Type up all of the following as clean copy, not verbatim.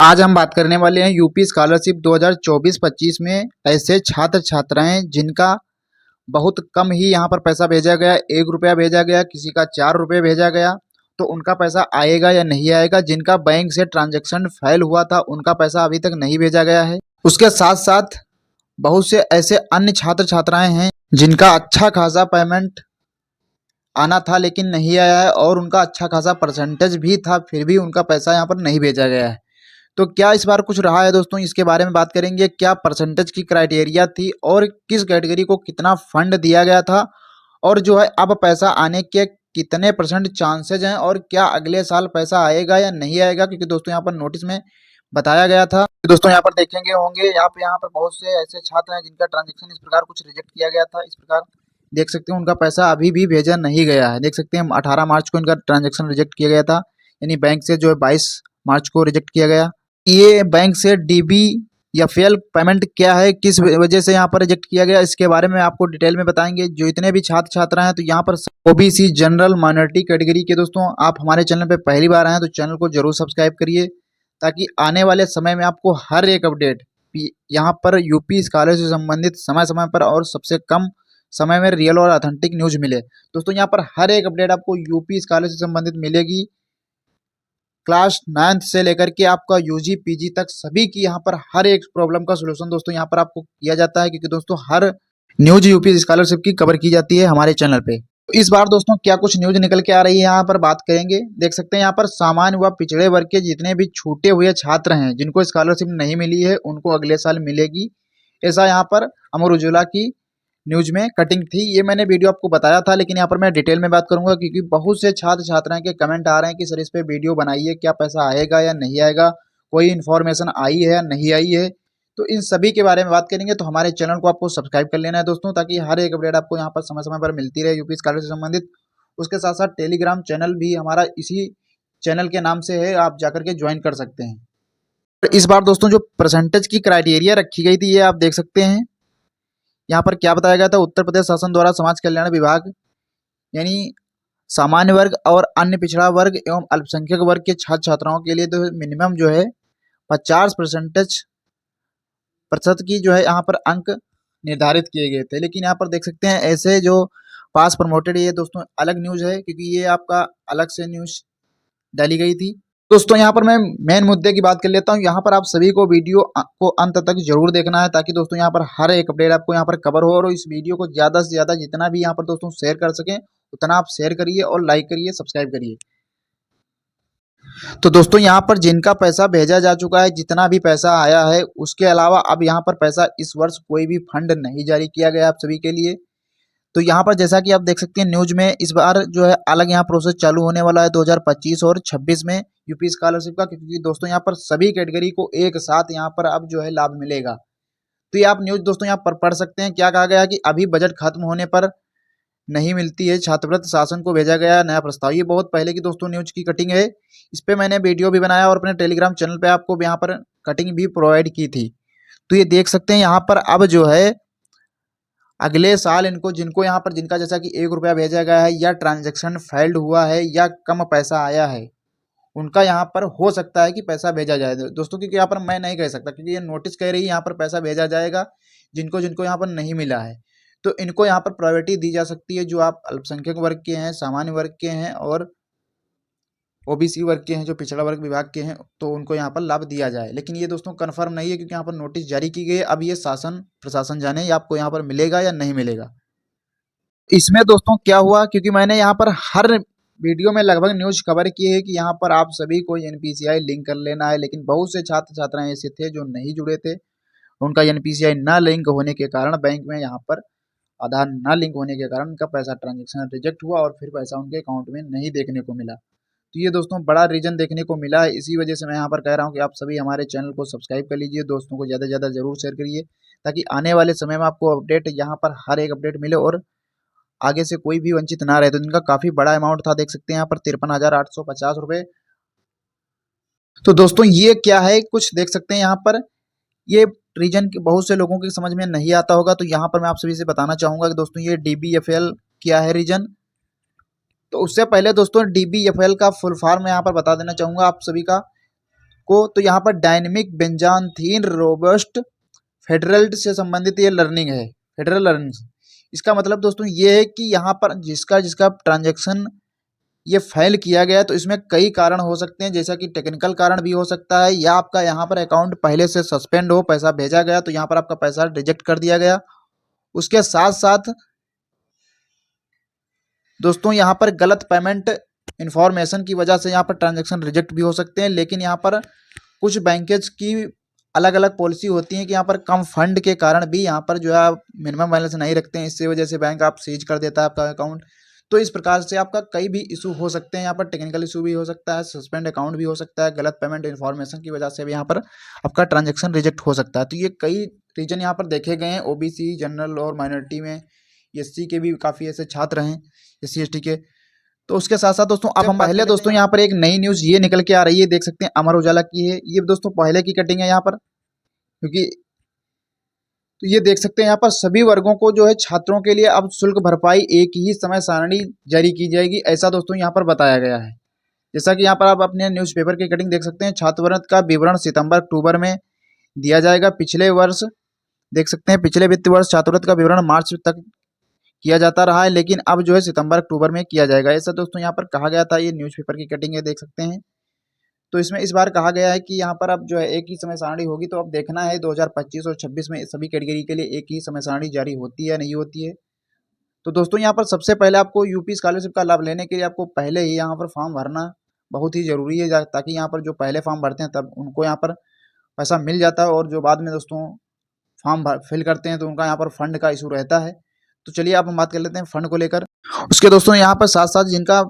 आज हम बात करने वाले हैं यूपी स्कॉलरशिप 2024-25 में ऐसे छात्र छात्राएं जिनका बहुत कम ही यहाँ पर पैसा भेजा गया, 1 रुपया भेजा गया, किसी का 4 रुपये भेजा गया। तो उनका पैसा आएगा या नहीं आएगा? जिनका बैंक से ट्रांजैक्शन फेल हुआ था उनका पैसा अभी तक नहीं भेजा गया है। उसके साथ साथ बहुत से ऐसे अन्य छात्र छात्राएं हैं जिनका अच्छा खासा पेमेंट आना था लेकिन नहीं आया है, और उनका अच्छा खासा परसेंटेज भी था, फिर भी उनका पैसा यहाँ पर नहीं भेजा गया है। तो क्या इस बार कुछ रहा है दोस्तों, इसके बारे में बात करेंगे। क्या परसेंटेज की क्राइटेरिया थी और किस कैटेगरी को कितना फंड दिया गया था, और जो है अब पैसा आने के कितने परसेंट चांसेज हैं, और क्या अगले साल पैसा आएगा या नहीं आएगा? क्योंकि दोस्तों यहाँ पर नोटिस में बताया गया था। दोस्तों यहाँ पर देखेंगे होंगे यहाँ पर बहुत से ऐसे छात्र हैं जिनका ट्रांजेक्शन इस प्रकार कुछ रिजेक्ट किया गया था। इस प्रकार देख सकते हैं उनका पैसा अभी भी भेजा नहीं गया है। देख सकते हैं 18 मार्च को इनका ट्रांजेक्शन रिजेक्ट किया गया था, यानी बैंक से जो है 22 मार्च को रिजेक्ट किया गया। ये बैंक से डीबी या फेल पेमेंट क्या है, किस वजह से यहाँ पर रिजेक्ट किया गया, इसके बारे में आपको डिटेल में बताएंगे। जो इतने भी छात्र छात्रा हैं तो यहाँ पर ओबीसी जनरल माइनॉरिटी कैटेगरी के दोस्तों आप हमारे चैनल पे पहली बार आए हैं तो चैनल को जरूर सब्सक्राइब करिए, ताकि आने वाले समय में आपको हर एक अपडेट यहाँ पर यूपी स्कॉलरशिप से संबंधित समय समय पर और सबसे कम समय में रियल और ऑथेंटिक न्यूज मिले। दोस्तों यहाँ पर हर एक अपडेट आपको यूपी स्कॉलरशिप से संबंधित मिलेगी। क्लास 9th से लेकर के आपका यूजी पीजी तक सभी की यहाँ पर हर एक प्रॉब्लम का सोल्यूशन दोस्तों यहाँ पर आपको किया जाता है, क्योंकि दोस्तों हर न्यूज यूपी स्कॉलरशिप की कवर की जाती है हमारे चैनल पे। तो इस बार दोस्तों क्या कुछ न्यूज निकल के आ रही है यहाँ पर बात करेंगे। देख सकते हैं यहाँ पर सामान्य व पिछड़े वर्ग के जितने भी छूटे हुए छात्र हैं जिनको स्कॉलरशिप नहीं मिली है उनको अगले साल मिलेगी, ऐसा यहाँ पर अमर उजाला की न्यूज में कटिंग थी। ये मैंने वीडियो आपको बताया था, लेकिन यहाँ पर मैं डिटेल में बात करूंगा क्योंकि बहुत से छात्र छात्राएं के कमेंट आ रहे हैं कि सर इस पे वीडियो बनाइए, क्या पैसा आएगा या नहीं आएगा, कोई इन्फॉर्मेशन आई है या नहीं आई है। तो इन सभी के बारे में बात करेंगे। तो हमारे चैनल को आपको सब्सक्राइब कर लेना है दोस्तों, ताकि हर एक अपडेट आपको यहाँ पर समय समय पर मिलती रहे यूपी स्कॉलरशिप से संबंधित। उसके साथ साथ टेलीग्राम चैनल भी हमारा इसी चैनल के नाम से है, आप जाकर के ज्वाइन कर सकते हैं। इस बार दोस्तों जो परसेंटेज की क्राइटेरिया रखी गई थी ये आप देख सकते हैं। यहाँ पर क्या बताया गया था, उत्तर प्रदेश शासन द्वारा समाज कल्याण विभाग यानी सामान्य वर्ग और अन्य पिछड़ा वर्ग एवं अल्पसंख्यक वर्ग के छात्र छात्राओं के लिए तो मिनिमम जो है 50% की जो है यहाँ पर अंक निर्धारित किए गए थे। लेकिन यहाँ पर देख सकते हैं ऐसे जो पास प्रमोटेड, ये दोस्तों अलग न्यूज है क्योंकि ये आपका अलग से न्यूज डाली गई थी। दोस्तों यहाँ पर मैं मेन मुद्दे की बात कर लेता हूँ। यहाँ पर आप सभी को वीडियो को अंत तक जरूर देखना है, ताकि दोस्तों यहाँ पर हर एक अपडेट आपको यहाँ पर कवर हो, और इस वीडियो को ज़्यादा से ज़्यादा जितना भी यहाँ पर दोस्तों शेयर कर सकें उतना आप शेयर करिए और लाइक करिए, सब्सक्राइब करिए। तो दोस्तों यहाँ पर जिनका पैसा भेजा जा चुका है, जितना भी पैसा आया है, उसके अलावा अब यहाँ पर पैसा इस वर्ष कोई भी फंड नहीं जारी किया गया आप सभी के लिए। तो यहाँ पर जैसा कि आप देख सकते हैं न्यूज में, इस बार जो है अलग यहाँ प्रोसेस चालू होने वाला है 2025 और 26 में यूपी स्कॉलरशिप का, क्योंकि दोस्तों यहाँ पर सभी कैटेगरी को एक साथ यहाँ पर अब जो है लाभ मिलेगा। तो ये आप न्यूज दोस्तों यहाँ पर पढ़ सकते हैं। क्या कहा गया कि अभी बजट खत्म होने पर नहीं मिलती है छात्रवृत्ति, शासन को भेजा गया नया प्रस्ताव। ये बहुत पहले की दोस्तों न्यूज की कटिंग है, इस पर मैंने वीडियो भी बनाया और अपने टेलीग्राम चैनल पर आपको यहाँ पर कटिंग भी प्रोवाइड की थी। तो ये देख सकते हैं यहाँ पर अब जो है अगले साल इनको जिनको यहाँ पर जिनका जैसा कि 1 रुपया भेजा गया है या ट्रांजैक्शन फेल्ड हुआ है या कम पैसा आया है, उनका यहाँ पर हो सकता है कि पैसा भेजा जाए दोस्तों, क्योंकि यहाँ पर मैं नहीं कह सकता क्योंकि ये नोटिस कह रही है यहाँ पर पैसा भेजा जाएगा जिनको जिनको यहाँ पर नहीं मिला है। तो इनको यहाँ पर प्रायोरिटी दी जा सकती है, जो आप अल्पसंख्यक वर्ग के हैं, सामान्य वर्ग के हैं और ओबीसी वर्ग के हैं, जो पिछड़ा वर्ग विभाग के हैं, तो उनको यहाँ पर लाभ दिया जाए। लेकिन ये दोस्तों कंफर्म नहीं है क्योंकि यहाँ पर नोटिस जारी की गई है। अब ये शासन प्रशासन जाने आपको यहाँ पर मिलेगा या नहीं मिलेगा। इसमें दोस्तों क्या हुआ, क्योंकि मैंने यहाँ पर हर वीडियो में लगभग न्यूज कवर की है कि यहाँ पर आप सभी को एनपीसीआई लिंक कर लेना है, लेकिन बहुत से छात्र छात्राएं ऐसे थे जो नहीं जुड़े थे। उनका एनपीसीआई ना लिंक होने के कारण, बैंक में यहाँ पर आधार ना लिंक होने के कारण उनका पैसा ट्रांजेक्शन रिजेक्ट हुआ और फिर पैसा उनके अकाउंट में नहीं देखने को मिला। तो ये दोस्तों बड़ा रीजन देखने को मिला है। इसी वजह से मैं यहाँ पर कह रहा हूँ कि आप सभी हमारे चैनल को सब्सक्राइब कर लीजिए, दोस्तों को ज़्यादा से ज़्यादा जरूर शेयर करिए, ताकि आने वाले समय में आपको अपडेट यहाँ पर हर एक अपडेट मिले और आगे से कोई भी वंचित ना रहे। तो इनका काफ़ी बड़ा अमाउंट था, देख सकते हैं यहाँ पर 53,850 रुपये। तो दोस्तों ये क्या है, कुछ देख सकते हैं यहाँ पर, ये रीजन बहुत से लोगों की समझ में नहीं आता होगा, तो यहाँ पर मैं आप सभी से बताना चाहूँगा कि दोस्तों ये DBFL क्या है रीजन। तो उससे पहले दोस्तों DBFL का फुल फॉर्म मैं यहाँ पर बता देना चाहूँगा आप सभी का। आपको, तो यहाँ पर डायनेमिक बेंजाथीन रोबस्ट फेडरल से संबंधित ये लर्निंग है, फेडरल लर्निंग। इसका मतलब दोस्तों ये है कि यहाँ पर जिसका जिसका ट्रांजैक्शन ये फेल किया गया है, तो इसमें कई कारण हो सकते हैं, जैसा कि टेक्निकल कारण भी हो सकता है, या आपका यहाँ पर अकाउंट पहले से सस्पेंड हो, पैसा भेजा गया तो यहाँ पर आपका पैसा रिजेक्ट कर दिया गया। उसके साथ साथ दोस्तों यहाँ पर गलत पेमेंट इंफॉर्मेशन की वजह से यहाँ पर ट्रांजैक्शन रिजेक्ट भी हो सकते हैं। लेकिन यहाँ पर कुछ बैंकेज की अलग अलग पॉलिसी होती है कि यहाँ पर कम फंड के कारण भी यहाँ पर जो है आप मिनिमम बैलेंस नहीं रखते हैं, इससे वजह से बैंक आप सीज कर देता है आपका अकाउंट। तो इस प्रकार से आपका कई भी इशू हो सकते हैं, यहाँ पर टेक्निकल इशू भी हो सकता है, सस्पेंड अकाउंट भी हो सकता है, गलत पेमेंट इन्फॉर्मेशन की वजह से भी यहाँ पर आपका ट्रांजैक्शन रिजेक्ट हो सकता है। तो ये कई रीजन यहाँ पर देखे गए हैं, ओबीसी, जनरल और माइनॉरिटी में, एससी के भी काफ़ी ऐसे छात्र हैं, एससी एसटी के। तो उसके साथ साथ दोस्तों अब हम पहले दोस्तों यहाँ पर एक नई न्यूज़ ये निकल के आ रही है, देख सकते हैं अमर उजाला की है ये दोस्तों, पहले की कटिंग है यहाँ पर, क्योंकि तो ये देख सकते हैं यहाँ पर सभी वर्गों को जो है छात्रों के लिए अब शुल्क भरपाई एक ही समय सारणी जारी की जाएगी, ऐसा दोस्तों यहाँ पर बताया गया है। जैसा कि यहाँ पर आप अपने न्यूज़पेपर की कटिंग देख सकते हैं, छात्रवृत्ति का विवरण सितंबर अक्टूबर में दिया जाएगा। पिछले वर्ष देख सकते हैं, पिछले वित्त वर्ष छात्रवृत्ति का विवरण मार्च तक किया जाता रहा है, लेकिन अब जो है सितंबर अक्टूबर में किया जाएगा, ऐसा दोस्तों यहाँ पर कहा गया था। ये न्यूज़पेपर की कटिंग है, देख सकते हैं। तो इसमें इस बार कहा गया है कि यहाँ पर अब जो है एक ही समय सारणी होगी, तो अब देखना है 2025 और 26 में सभी कैटेगरी के लिए एक ही समय सारणी जारी होती है नहीं होती है। तो दोस्तों यहाँ पर सबसे पहले आपको यूपी स्कॉलरशिप का लाभ लेने के लिए आपको पहले ही यहाँ पर फॉर्म भरना बहुत ही ज़रूरी है, ताकि यहाँ पर जो पहले फॉर्म भरते हैं तब उनको यहाँ पर पैसा मिल जाता है, और जो बाद में दोस्तों फॉर्म फिल करते हैं तो उनका यहाँ पर फंड का इशू रहता है। तो चलिए आप हम बात कर लेते हैं फंड को लेकर। उसके दोस्तों यहाँ पर साथ साथ जिनका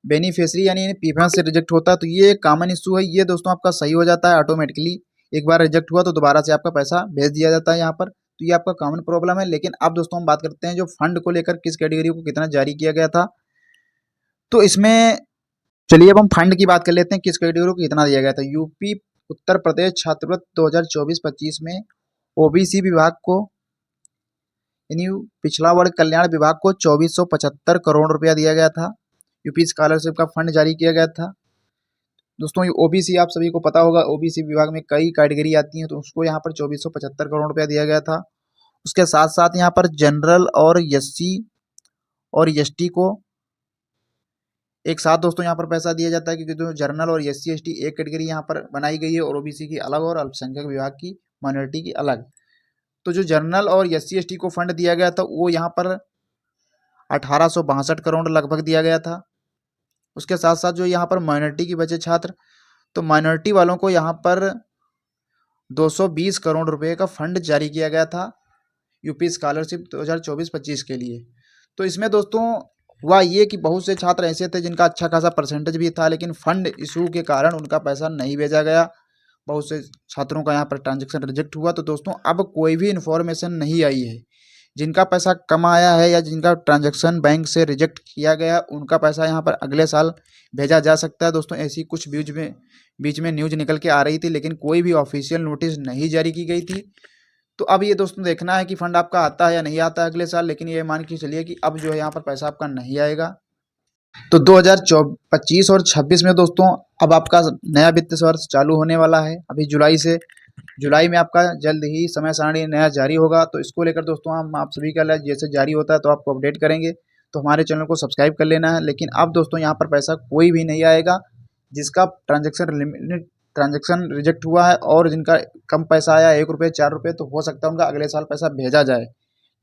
बेनिफिशियरी यानी प्रीफरेंस से रिजेक्ट होता है, तो ये कॉमन इशू है, ये दोस्तों आपका सही हो जाता है ऑटोमेटिकली। एक बार रिजेक्ट हुआ तो दोबारा से आपका पैसा भेज दिया जाता है यहाँ पर, तो ये आपका कॉमन प्रॉब्लम है। लेकिन अब दोस्तों हम बात करते हैं जो फंड को लेकर किस कैटेगरी को कितना जारी किया गया था। तो इसमें चलिए अब हम फंड की बात कर लेते हैं, किस कैटेगरी को कितना दिया गया था। यूपी उत्तर प्रदेश छात्रवृत्ति 2024-25 में ओबीसी विभाग को यानी पिछड़ा वर्ग कल्याण विभाग को 2475 करोड़ रुपया दिया गया था। यूपी स्कॉलरशिप का फंड जारी किया गया था। दोस्तों ये ओबीसी आप सभी को पता होगा, ओबीसी विभाग में कई कैटेगरी आती हैं, तो उसको यहाँ पर 2475 करोड़ रुपया दिया गया था। उसके साथ साथ यहाँ पर जनरल और एससी और एसटी को एक साथ दोस्तों यहाँ पर पैसा दिया जाता है, क्योंकि जो जनरल और एससी एसटी एक कैटेगरी यहाँ पर बनाई गई है, और ओबीसी की अलग और अल्पसंख्यक विभाग की माइनॉरिटी की अलग। तो जो जनरल और एससी एसटी को फंड दिया गया था वो यहाँ पर 1862 करोड़ लगभग दिया गया था। उसके साथ साथ जो यहाँ पर माइनॉरिटी की बचे छात्र, तो माइनॉरिटी वालों को यहाँ पर 220 करोड़ रुपए का फंड जारी किया गया था यूपी स्कॉलरशिप 2024-25 के लिए। तो इसमें दोस्तों हुआ ये कि बहुत से छात्र ऐसे थे जिनका अच्छा खासा परसेंटेज भी था, लेकिन फंड इशू के कारण उनका पैसा नहीं भेजा गया। बहुत से छात्रों का यहाँ पर ट्रांजैक्शन रिजेक्ट हुआ। तो दोस्तों अब कोई भी इन्फॉर्मेशन नहीं आई है, जिनका पैसा कम आया है या जिनका ट्रांजैक्शन बैंक से रिजेक्ट किया गया उनका पैसा यहाँ पर अगले साल भेजा जा सकता है। दोस्तों ऐसी कुछ बीच में न्यूज़ निकल के आ रही थी, लेकिन कोई भी ऑफिशियल नोटिस नहीं जारी की गई थी। तो अब ये दोस्तों देखना है कि फंड आपका आता है या नहीं आता है अगले साल, लेकिन ये मान के चलिए कि अब जो है यहाँ पर पैसा आपका नहीं आएगा। तो 2025 और 26 में दोस्तों अब आपका नया वित्त वर्ष चालू होने वाला है, अभी जुलाई में आपका जल्द ही समय सारणी नया जारी होगा। तो इसको लेकर दोस्तों हम आप सभी का जैसे जारी होता है तो आपको अपडेट करेंगे, तो हमारे चैनल को सब्सक्राइब कर लेना है। लेकिन अब दोस्तों यहाँ पर पैसा कोई भी नहीं आएगा जिसका ट्रांजैक्शन रिजेक्ट हुआ है, और जिनका कम पैसा आया 1 रुपये 4 रुपये, तो हो सकता है उनका अगले साल पैसा भेजा जाए।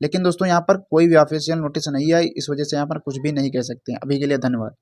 लेकिन दोस्तों यहाँ पर कोई भी ऑफिशियल नोटिस नहीं आई, इस वजह से यहाँ पर कुछ भी नहीं कह सकते हैं। अभी के लिए धन्यवाद।